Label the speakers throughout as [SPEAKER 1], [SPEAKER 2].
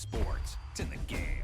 [SPEAKER 1] Sports, it's in the game.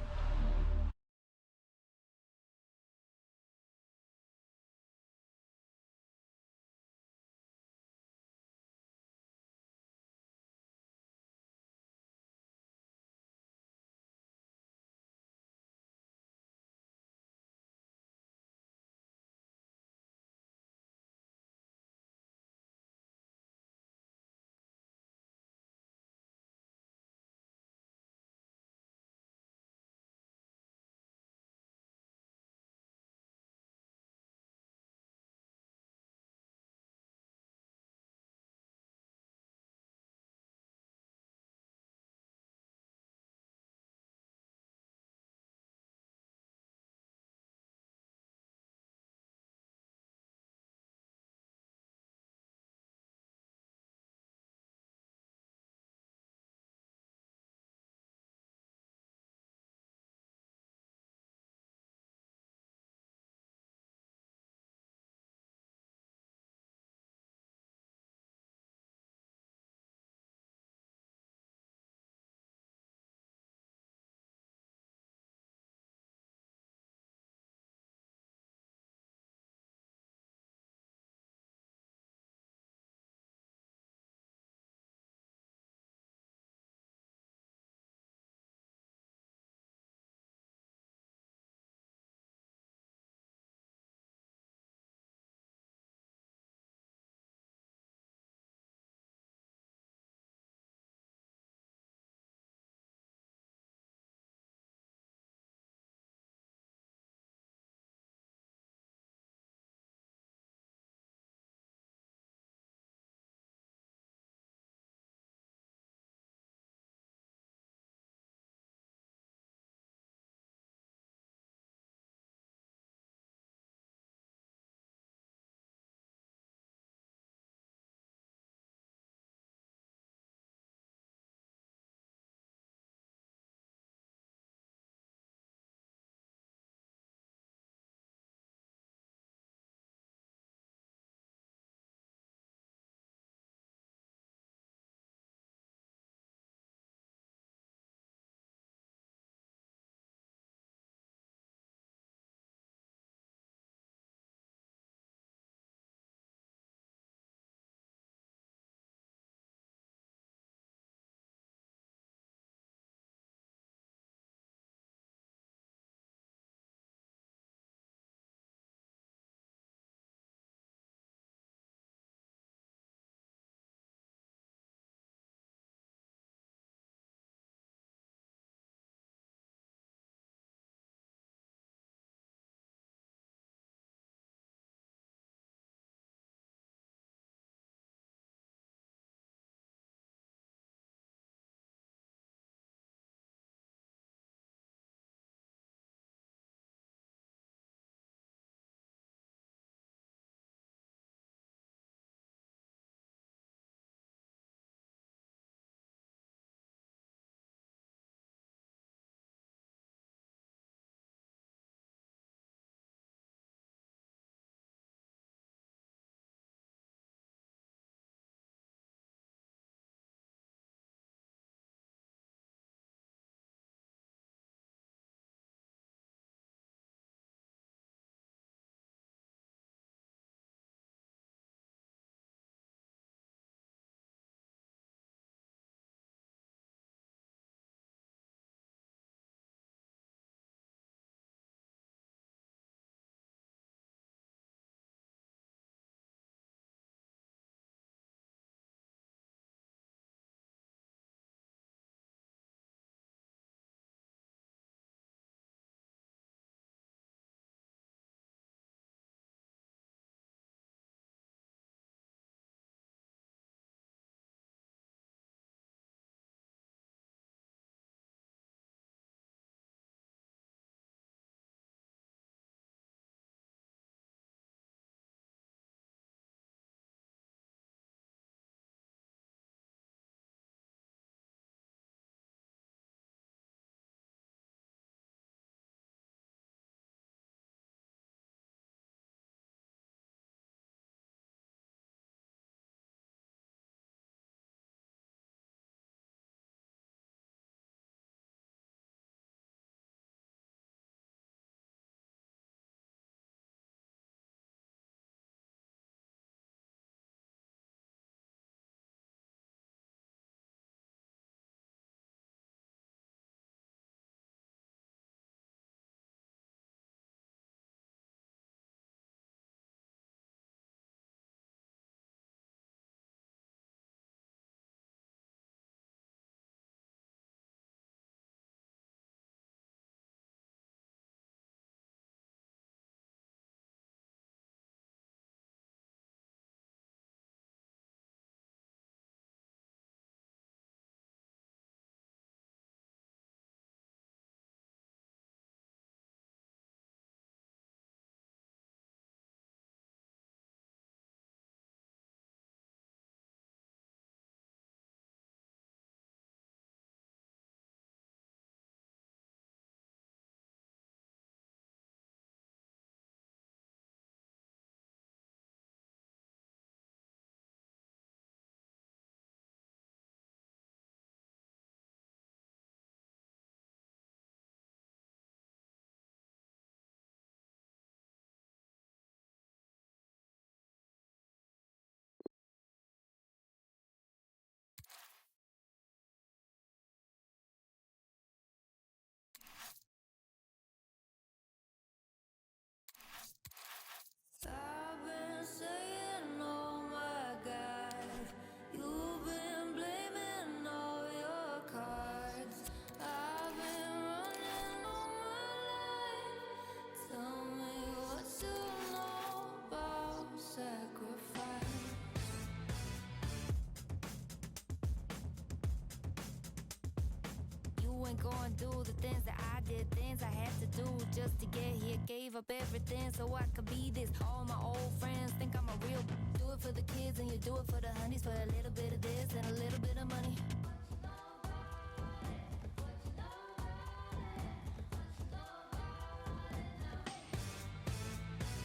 [SPEAKER 2] go and do the things that I did, things I had to do just to get here. Gave up everything so I could be this. All my old friends think I'm a real. Do it for the kids and you do it for the honeys, for a little bit of this and a little bit of money.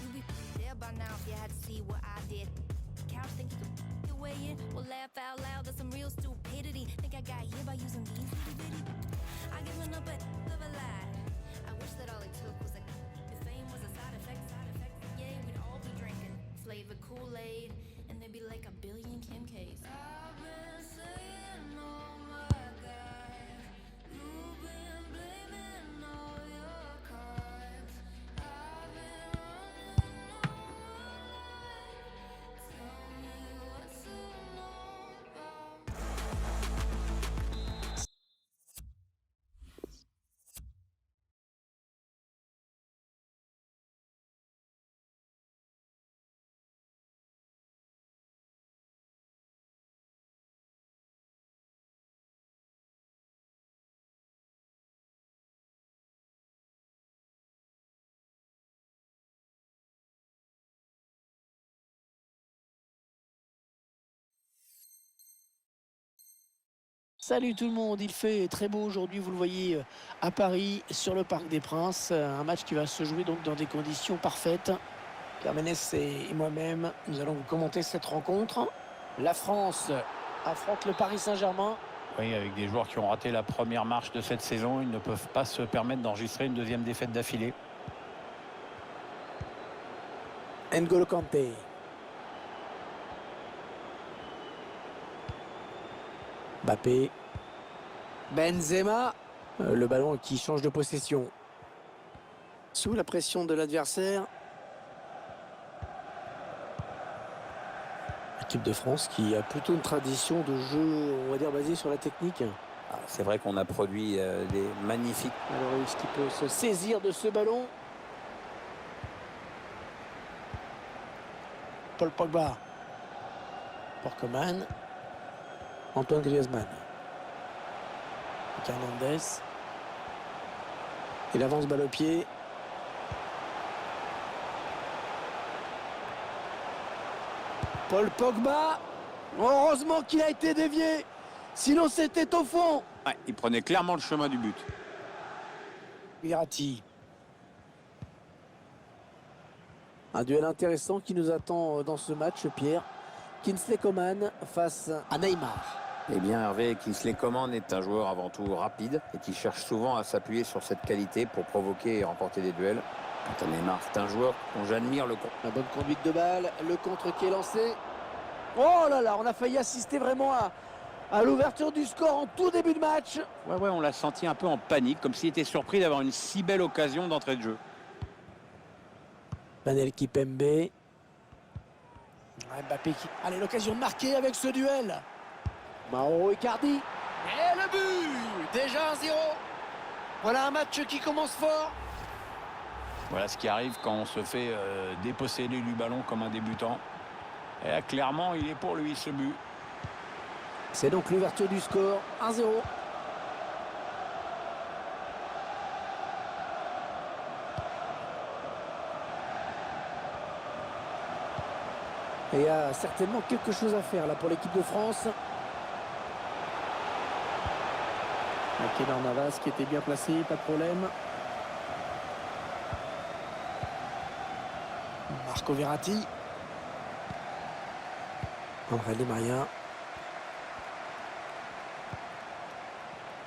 [SPEAKER 2] You'd be there by now if you had to see what I did. Couch think you could your way in, or laugh out loud. That's some real stupidity. Think I got here by using these itty bitty. I given up a of a lie. I wish that all it took was a if fame was a side effect. Yeah, we'd all be drinking flavor Kool-Aid, and there'd be like a billion Kim K's. I've been saying, oh my God, you've been blaming all your cards. I've been running all my life. Tell me what's so long about.
[SPEAKER 3] Salut tout le monde, il fait très beau aujourd'hui, vous le voyez à Paris, sur le Parc des Princes. Un match qui va se jouer donc dans des conditions parfaites. Pierre Ménès et moi-même, nous allons vous commenter cette rencontre. La France affronte le Paris Saint-Germain.
[SPEAKER 4] Oui, avec des joueurs qui ont raté la première marche de cette saison, ils ne peuvent pas se permettre d'enregistrer une deuxième défaite d'affilée.
[SPEAKER 3] N'Golo Kanté. Mbappé. Benzema. Le ballon qui change de possession. Sous la pression de l'adversaire. L'équipe de France qui a plutôt une tradition de jeu, on va dire, basée sur la technique.
[SPEAKER 4] C'est vrai qu'on a produit des magnifiques...
[SPEAKER 3] Alors, est-ce qu'il peut se saisir de ce ballon? Paul Pogba. Porcoman. Antoine Griezmann. Hernandez. Il avance balle au pied. Paul Pogba. Heureusement qu'il a été dévié. Sinon c'était au fond.
[SPEAKER 4] Ouais, il prenait clairement le chemin du but.
[SPEAKER 3] Verratti. Un duel intéressant qui nous attend dans ce match, Pierre. Kingsley Coman face à Neymar.
[SPEAKER 4] Eh bien, Hervé, Kingsley Coman est un joueur avant tout rapide et qui cherche souvent à s'appuyer sur cette qualité pour provoquer et remporter des duels. Quant à Neymar, c'est un joueur dont j'admire le contre.
[SPEAKER 3] La bonne conduite de balle, le contre qui est lancé. Oh là là, on a failli assister vraiment à l'ouverture du score en tout début de match.
[SPEAKER 4] Ouais, on l'a senti un peu en panique, comme s'il était surpris d'avoir une si belle occasion d'entrée de jeu.
[SPEAKER 3] Manel Kipembe. Mbappé qui... Allez, l'occasion de marquer avec ce duel. Mauro Icardi. Et le but. Déjà 1-0. Voilà un match qui commence fort.
[SPEAKER 4] Voilà ce qui arrive quand on se fait déposséder du ballon comme un débutant. Et là, clairement, il est pour lui ce but.
[SPEAKER 3] C'est donc l'ouverture du score. 1-0. Et il y a certainement quelque chose à faire là pour l'équipe de France. Keylor Navas qui était bien placé, pas de problème. Marco Verratti. André Di Maria.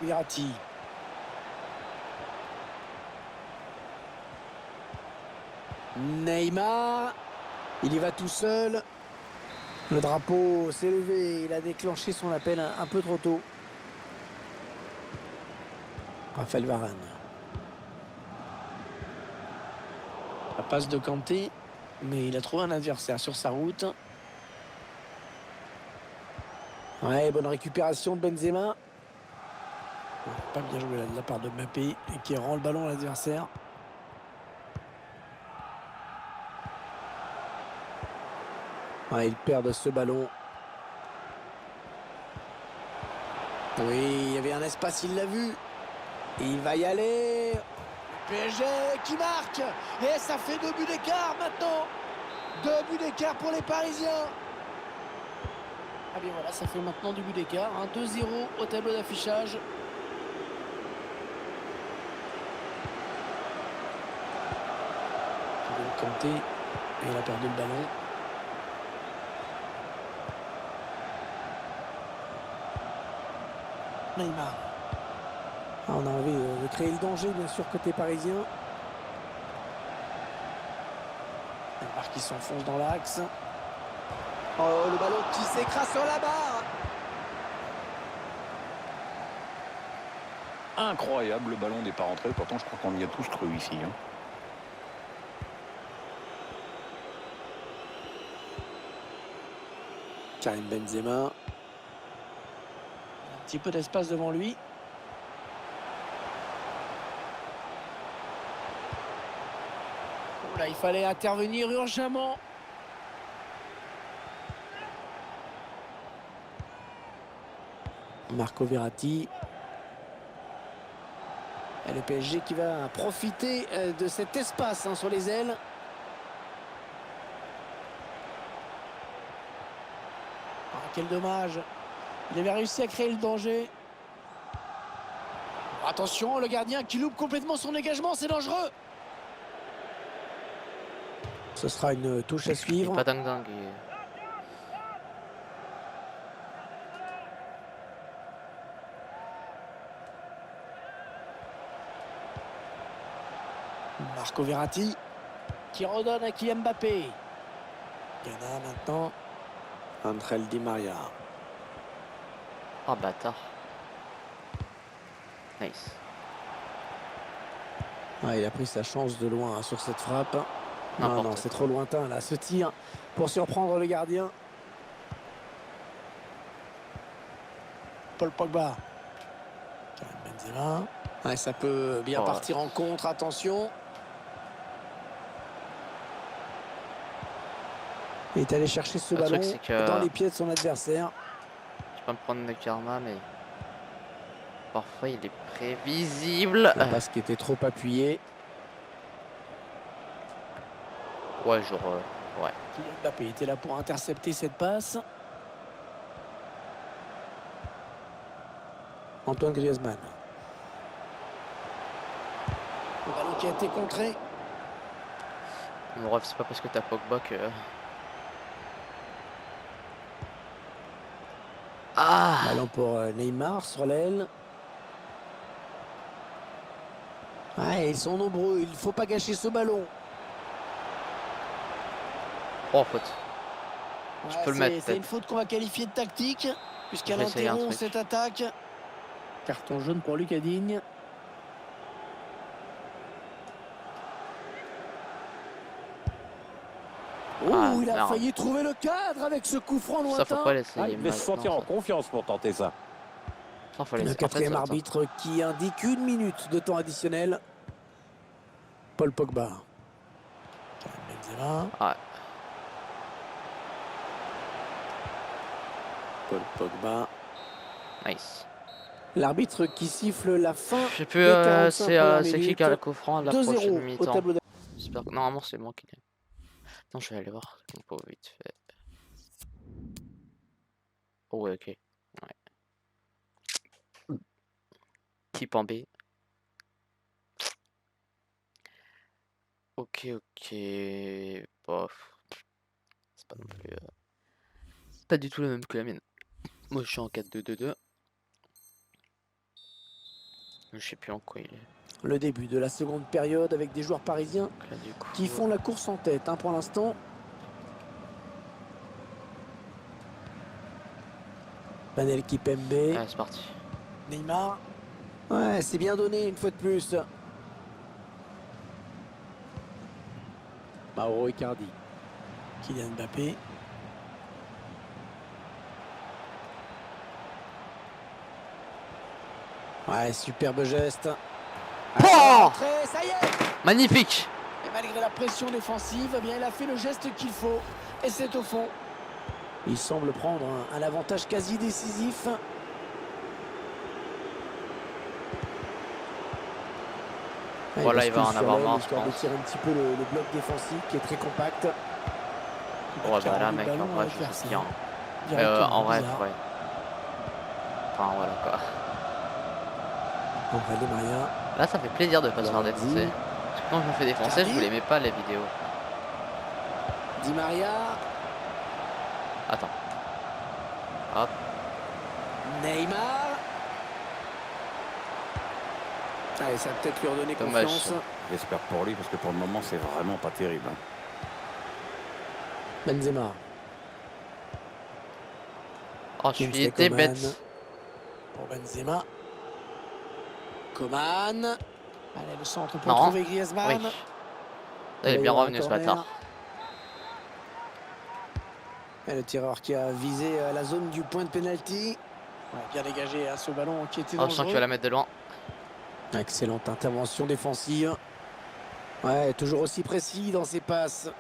[SPEAKER 3] Verratti. Neymar. Il y va tout seul. Le drapeau s'est levé. Il a déclenché son appel un peu trop tôt. Raphaël Varane. La passe de Kanté, mais il a trouvé un adversaire sur sa route. Ouais, bonne récupération de Benzema. Pas bien joué là de la part de Mbappé et qui rend le ballon à l'adversaire. Ouais, il perd ce ballon. Oui, il y avait un espace, il l'a vu. Et il va y aller. PSG qui marque. Et ça fait 2 buts d'écart maintenant. 2 buts d'écart pour les Parisiens. Ah bien voilà, ça fait maintenant 2 buts d'écart. 2-0 au tableau d'affichage. Kanté. Et il a perdu le ballon. Neymar. On a envie de créer le danger, bien sûr, côté parisien. Neymar qui s'enfonce dans l'axe. Oh, le ballon qui s'écrase sur la barre.
[SPEAKER 1] Incroyable, le ballon n'est pas rentré. Pourtant, je crois qu'on y a tous cru ici. Hein.
[SPEAKER 3] Karim Benzema. Un petit peu d'espace devant lui. Oh là, il fallait intervenir urgemment. Marco Verratti. Et le PSG qui va profiter de cet espace sur les ailes. Ah, quel dommage. Il avait réussi à créer le danger. Attention, le gardien qui loupe complètement son dégagement, c'est dangereux. Ce sera une touche à suivre.
[SPEAKER 5] Pas dingue.
[SPEAKER 3] Marco Verratti qui redonne à Kylian Mbappé. Ghana maintenant. Angel Di Maria.
[SPEAKER 5] Ah bâtard. Nice.
[SPEAKER 3] Ah, il a pris sa chance de loin sur cette frappe. Non, c'est trop lointain là, ce tir pour surprendre le gardien. Paul Pogba. Karim Benzema. Ouais, ça peut bien partir en contre, attention. Il est allé chercher ce ballon dans les pieds de son adversaire.
[SPEAKER 5] Je peux me prendre le karma, mais parfois il est prévisible.
[SPEAKER 3] La passe qui était trop appuyée.
[SPEAKER 5] Ouais, genre, ouais.
[SPEAKER 3] Kylian Mbappé était là pour intercepter cette passe. Antoine Griezmann. Le ballon qui a été contré.
[SPEAKER 5] Mon ref, c'est pas parce que t'as Pogba que... Ah!
[SPEAKER 3] Ballon pour Neymar sur l'aile. Ouais, ils sont nombreux, il ne faut pas gâcher ce ballon.
[SPEAKER 5] Oh, faute.
[SPEAKER 3] Ouais,
[SPEAKER 5] tu peux le mettre.
[SPEAKER 3] C'est une faute qu'on va qualifier de tactique, puisqu'elle interrompt cette attaque. Carton jaune pour Lucas Digne. Oh, il a failli trouver le cadre avec ce coup franc lointain.
[SPEAKER 5] Ça, faut pas laisser.
[SPEAKER 1] Il devait se sentir en confiance pour tenter ça.
[SPEAKER 5] Ça, faut laisser.
[SPEAKER 3] Le quatrième arbitre qui indique 1 minute de temps additionnel. Paul Pogba. Karim Benzema.
[SPEAKER 5] Ouais.
[SPEAKER 3] Paul Pogba.
[SPEAKER 5] Nice.
[SPEAKER 3] L'arbitre qui siffle la fin.
[SPEAKER 5] Je sais plus, c'est qui a le coup franc de la prochaine mi-temps. J'espère que normalement c'est moi qui l'ai. Non, je vais aller voir. Vite fait. Oh ouais, ok. Ouais. Type en B. Ok. Bof. C'est pas non plus... Pas du tout la même que la mienne. Moi je suis en 4-2-2-2. Je sais plus en quoi il est.
[SPEAKER 3] Le début de la seconde période avec des joueurs parisiens
[SPEAKER 5] là, coup,
[SPEAKER 3] qui font la course en tête pour l'instant. Banel Kipembe.
[SPEAKER 5] Ouais, c'est parti.
[SPEAKER 3] Neymar. Ouais, c'est bien donné une fois de plus. Mauro Icardi. Kylian Mbappé. Ouais, superbe geste.
[SPEAKER 5] Oh,
[SPEAKER 3] ça y est.
[SPEAKER 5] magnifique.
[SPEAKER 3] Et malgré la pression défensive, eh bien, il a fait le geste qu'il faut. Et c'est au fond. Il semble prendre un avantage quasi décisif.
[SPEAKER 5] Voilà, il va en avoir marre, je
[SPEAKER 3] histoire de
[SPEAKER 5] pense.
[SPEAKER 3] tirer un petit peu le bloc défensif qui est très compact.
[SPEAKER 5] Ouais, bah là, mec, en vrai, je sais bien. En vrai, ouais. Enfin, voilà, quoi.
[SPEAKER 3] On va Di Maria.
[SPEAKER 5] Là, ça fait plaisir de pas se faire défoncer. Parce que quand je me fais défoncer, je vous l'aimais pas, les vidéos.
[SPEAKER 3] Di Maria.
[SPEAKER 5] Attends. Hop.
[SPEAKER 3] Neymar. Allez, ça va peut-être lui redonner
[SPEAKER 5] Dommage.
[SPEAKER 3] confiance.
[SPEAKER 1] J'espère pour lui parce que pour le moment c'est vraiment pas terrible. Hein.
[SPEAKER 3] Benzema.
[SPEAKER 5] Oh, je suis
[SPEAKER 3] Kingsley
[SPEAKER 5] été
[SPEAKER 3] Coman.
[SPEAKER 5] bête.
[SPEAKER 3] Pour Benzema. Coman. Allez, le centre pour
[SPEAKER 5] Non.
[SPEAKER 3] trouver Griezmann.
[SPEAKER 5] Oui. Il est bien revenu ce bâtard.
[SPEAKER 3] Et le tireur qui a visé la zone du point de pénalty. Ouais, bien dégagé à ce ballon qui était
[SPEAKER 5] Oh, je sens qu'il va
[SPEAKER 3] dangereux.
[SPEAKER 5] la mettre de loin.
[SPEAKER 3] Excellente intervention défensive. Ouais, toujours aussi précis dans ses passes.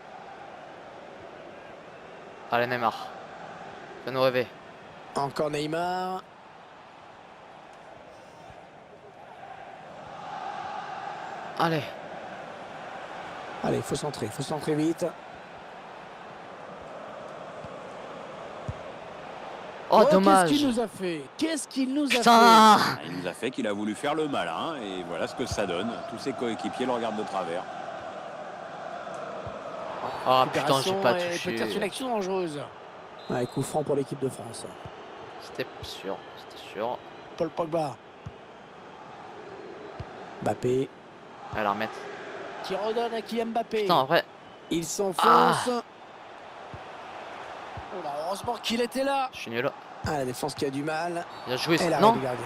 [SPEAKER 5] Allez, Neymar. Fais-nous rêver.
[SPEAKER 3] Encore Neymar.
[SPEAKER 5] Allez.
[SPEAKER 3] Allez, il faut centrer vite.
[SPEAKER 5] Oh, dommage.
[SPEAKER 3] Qu'est-ce qu'il nous a fait? Qu'est-ce qu'il nous a
[SPEAKER 5] Putain.
[SPEAKER 3] fait?
[SPEAKER 1] Il nous a fait qu'il a voulu faire le malin et voilà ce que ça donne. Tous ses coéquipiers le regardent de travers.
[SPEAKER 5] Oh putain, j'ai
[SPEAKER 3] Récupération
[SPEAKER 5] pas
[SPEAKER 3] et
[SPEAKER 5] touché.
[SPEAKER 3] peut-être une action dangereuse. Ouais, coup franc pour l'équipe de France.
[SPEAKER 5] C'était sûr, c'était sûr.
[SPEAKER 3] Paul Pogba. Mbappé.
[SPEAKER 5] Elle va la remettre.
[SPEAKER 3] Qui redonne à Kylian Mbappé.
[SPEAKER 5] Putain, en vrai,
[SPEAKER 3] Il s'enfonce.
[SPEAKER 5] Ah.
[SPEAKER 3] Oh là, heureusement qu'il était là.
[SPEAKER 5] je suis nul.
[SPEAKER 3] Ah, la défense qui a du mal.
[SPEAKER 5] Bien joué,
[SPEAKER 3] Et l'arrêt
[SPEAKER 5] non.
[SPEAKER 3] du gardien.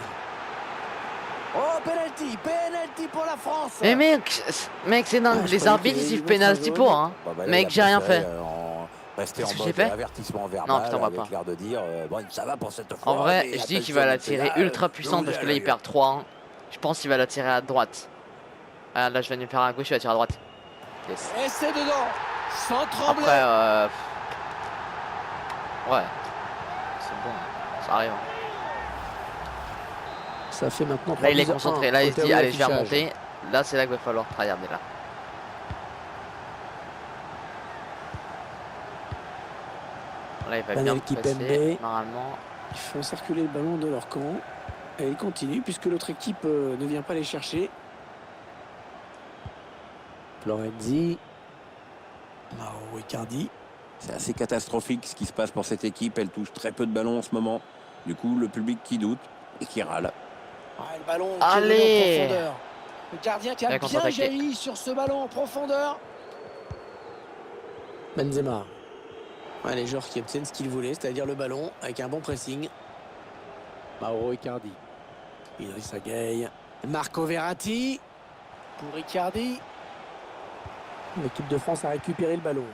[SPEAKER 3] Oh, penalty pour la France.
[SPEAKER 5] Mais mec, c'est dingue.
[SPEAKER 3] Ah, je
[SPEAKER 5] Les
[SPEAKER 3] croyais
[SPEAKER 5] arbitres
[SPEAKER 3] qu'il
[SPEAKER 5] ils
[SPEAKER 3] y
[SPEAKER 5] suivent
[SPEAKER 3] avait une
[SPEAKER 5] penalty
[SPEAKER 3] jaune.
[SPEAKER 5] pour hein.
[SPEAKER 4] Bah, là,
[SPEAKER 5] Mec,
[SPEAKER 4] il
[SPEAKER 5] j'ai
[SPEAKER 4] a
[SPEAKER 5] rien
[SPEAKER 4] préféré,
[SPEAKER 5] fait.
[SPEAKER 4] Rester
[SPEAKER 5] Qu'est-ce
[SPEAKER 4] en
[SPEAKER 5] que j'ai
[SPEAKER 4] mode
[SPEAKER 5] fait
[SPEAKER 4] avertissement verbal.
[SPEAKER 5] Non, putain, va
[SPEAKER 4] avec
[SPEAKER 5] pas.
[SPEAKER 4] l'air de dire bon, ça va pour cette fois.
[SPEAKER 5] En vrai,
[SPEAKER 4] mais
[SPEAKER 5] je dis qu'il
[SPEAKER 4] attention,
[SPEAKER 5] va la
[SPEAKER 4] mais
[SPEAKER 5] tirer
[SPEAKER 4] là,
[SPEAKER 5] ultra puissante parce que là il perd 3-1. Je pense qu'il va la tirer à droite. Ah, là je viens de lui faire à gauche, il va tirer à droite. Yes.
[SPEAKER 3] Et c'est dedans. Sans trembler.
[SPEAKER 5] Après, ouais. C'est bon, ça arrive. Hein.
[SPEAKER 3] Ça fait maintenant.
[SPEAKER 5] Là il est
[SPEAKER 3] 3-1,
[SPEAKER 5] concentré, là il se
[SPEAKER 3] au
[SPEAKER 5] dit
[SPEAKER 3] terme
[SPEAKER 5] allez je vais
[SPEAKER 3] d'affichage.
[SPEAKER 5] remonter. Là c'est là qu'il va falloir tryharder là. Là il va bien
[SPEAKER 3] Daniel Kipembe.
[SPEAKER 5] passer normalement.
[SPEAKER 3] Ils font circuler le ballon de leur camp. Et ils continuent puisque l'autre équipe ne vient pas les chercher. Florenzi. Mauro Icardi.
[SPEAKER 1] C'est assez catastrophique ce qui se passe pour cette équipe. Elle touche très peu de ballons en ce moment. Du coup, le public qui doute et qui râle.
[SPEAKER 3] Ah, le ballon
[SPEAKER 5] Allez.
[SPEAKER 3] qui est en profondeur. Le gardien qui a
[SPEAKER 5] Bien
[SPEAKER 3] bien
[SPEAKER 5] contre-attaqué.
[SPEAKER 3] jailli sur ce ballon en profondeur. Benzema. Ouais, les joueurs qui obtiennent ce qu'ils voulaient, c'est-à-dire le ballon avec un bon pressing. Mauro Icardi. Idrissa Gueye. Marco Verratti. Pour Icardi. L'équipe de France a récupéré le ballon.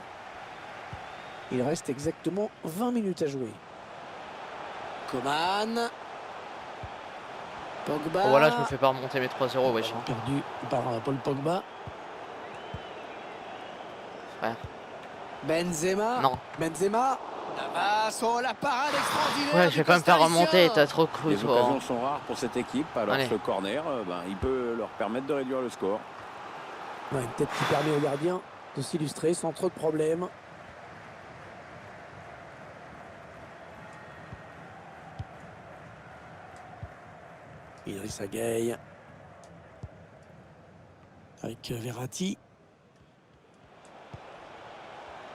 [SPEAKER 3] Il reste exactement 20 minutes à jouer. Coman. Pogba.
[SPEAKER 5] Oh, voilà, je me fais pas remonter mes 3-0, wesh.
[SPEAKER 3] Perdu par Paul Pogba.
[SPEAKER 5] Frère.
[SPEAKER 3] Benzema.
[SPEAKER 5] Non.
[SPEAKER 3] Benzema. Navas. Oh, la parade extraordinaire.
[SPEAKER 5] Ouais, je
[SPEAKER 3] du
[SPEAKER 5] vais pas me faire
[SPEAKER 3] Costaricien.
[SPEAKER 5] remonter, t'as trop cru
[SPEAKER 1] Les
[SPEAKER 5] toi.
[SPEAKER 1] occasions sont rares pour cette équipe. Alors
[SPEAKER 5] Allez.
[SPEAKER 1] ce corner, il peut leur permettre de réduire le score.
[SPEAKER 3] Ouais, une tête qui permet au gardien de s'illustrer sans trop de problèmes. Idrissa Gueye. Avec Verratti.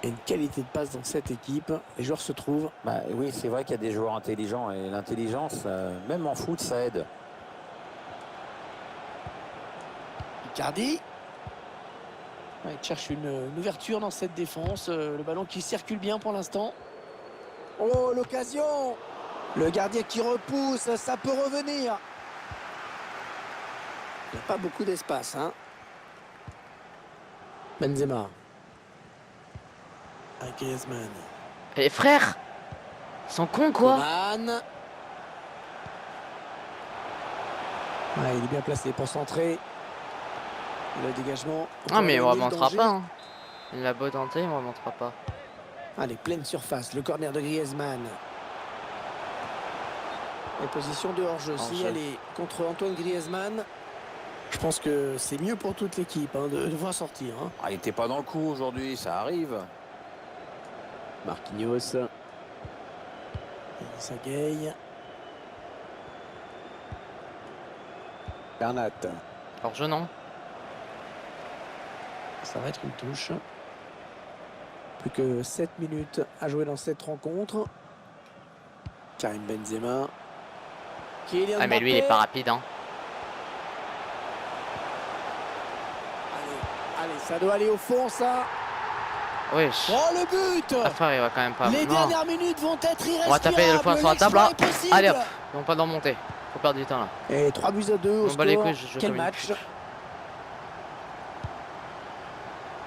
[SPEAKER 3] Et une qualité de passe dans cette équipe. Les joueurs se trouvent.
[SPEAKER 4] Bah, oui, c'est vrai qu'il y a des joueurs intelligents et l'intelligence, même en foot, ça aide.
[SPEAKER 3] Icardi. Ouais, il cherche une ouverture dans cette défense. Le ballon qui circule bien pour l'instant. Oh, l'occasion. Le gardien qui repousse, ça peut revenir. Il n'y a pas beaucoup d'espace, hein. Benzema. Avec Griezmann.
[SPEAKER 5] Et frère, ils sont cons quoi.
[SPEAKER 3] Coman. Ouais, il est bien placé pour centrer. Le dégagement.
[SPEAKER 5] Ah mais il me
[SPEAKER 3] Encore
[SPEAKER 5] remontera
[SPEAKER 3] danger.
[SPEAKER 5] pas hein. Il a beau tenter, il me remontera pas.
[SPEAKER 3] Allez, pleine surface. Le corner de Griezmann. Et position de hors-jeu.
[SPEAKER 5] Hors-jeu.
[SPEAKER 3] Signalé contre Antoine Griezmann. Je pense que c'est mieux pour toute l'équipe hein, de voir sortir. Hein.
[SPEAKER 4] Ah, il n'était pas dans le coup aujourd'hui, ça arrive.
[SPEAKER 3] Marquinhos. Sagay. Bernat.
[SPEAKER 5] Alors je non.
[SPEAKER 3] Ça va être une touche. Plus que 7 minutes à jouer dans cette rencontre. Karim Benzema. Kylian
[SPEAKER 5] Ah mais lui il est
[SPEAKER 3] Mbappé.
[SPEAKER 5] pas rapide hein.
[SPEAKER 3] Allez, ça doit aller au fond ça.
[SPEAKER 5] Wesh.
[SPEAKER 3] Oh le but.
[SPEAKER 5] Ah frère il va quand même pas.
[SPEAKER 3] Les
[SPEAKER 5] Non.
[SPEAKER 3] dernières minutes vont être irrespirables.
[SPEAKER 5] On va taper le point sur la table là.
[SPEAKER 3] L'exploit est possible.
[SPEAKER 5] Allez hop. Ils vont pas d'en monter. Faut perdre du temps là.
[SPEAKER 3] Et 3-2 au
[SPEAKER 5] On bat les
[SPEAKER 3] score.
[SPEAKER 5] couilles, je
[SPEAKER 3] Quel
[SPEAKER 5] comme une
[SPEAKER 3] match.
[SPEAKER 5] pute.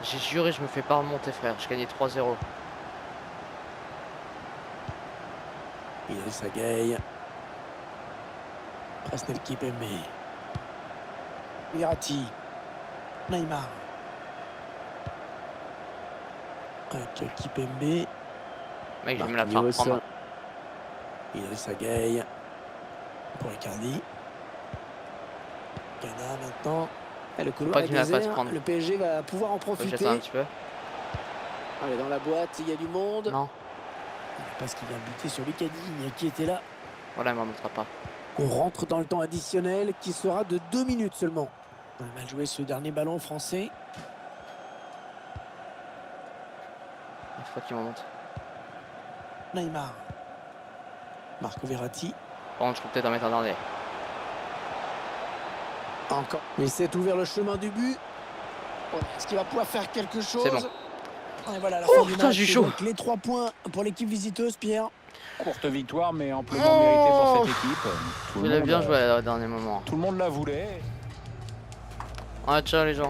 [SPEAKER 5] J'ai juré je me fais pas remonter frère. Je gagnais 3-0.
[SPEAKER 3] Idrissa Gueye. Presnel Kipembe. Verratti. Neymar. Avec Kipembe.
[SPEAKER 5] Mec je vais me la faire
[SPEAKER 3] Marquinhos.
[SPEAKER 5] prendre.
[SPEAKER 3] Idrissa Gueye. Pour Icardi. Ghana maintenant. Et le couloir
[SPEAKER 5] Pas
[SPEAKER 3] est
[SPEAKER 5] qu'il me la fasse
[SPEAKER 3] désert.
[SPEAKER 5] prendre.
[SPEAKER 3] Le PSG va pouvoir en
[SPEAKER 5] Faut que
[SPEAKER 3] profiter.
[SPEAKER 5] j'attende un petit peu.
[SPEAKER 3] Allez, dans la boîte, il y a du monde.
[SPEAKER 5] Non.
[SPEAKER 3] Parce qu'il vient buter sur Lucadine qui était là.
[SPEAKER 5] Voilà il m'en montrera pas.
[SPEAKER 3] On rentre dans le temps additionnel qui sera de 2 minutes seulement. On a mal joué ce dernier ballon français.
[SPEAKER 5] Il faut qu'il m'en monte.
[SPEAKER 3] Neymar. Marco Verratti.
[SPEAKER 5] Par contre je peux peut-être en mettre un dernier.
[SPEAKER 3] Encore. Il s'est ouvert le chemin du but. Est-ce qu'il va pouvoir faire quelque chose?
[SPEAKER 5] C'est bon.
[SPEAKER 3] Et voilà la
[SPEAKER 5] Oh,
[SPEAKER 3] fin du
[SPEAKER 5] putain,
[SPEAKER 3] match.
[SPEAKER 5] j'ai chaud.
[SPEAKER 3] Donc, les 3 points pour l'équipe visiteuse, Pierre.
[SPEAKER 1] Courte victoire, mais amplement méritée pour cette équipe. Tout le
[SPEAKER 5] Il a
[SPEAKER 1] monde,
[SPEAKER 5] bien joué à dernier moment.
[SPEAKER 1] Tout le monde la voulait.
[SPEAKER 5] Ouais ciao les gens.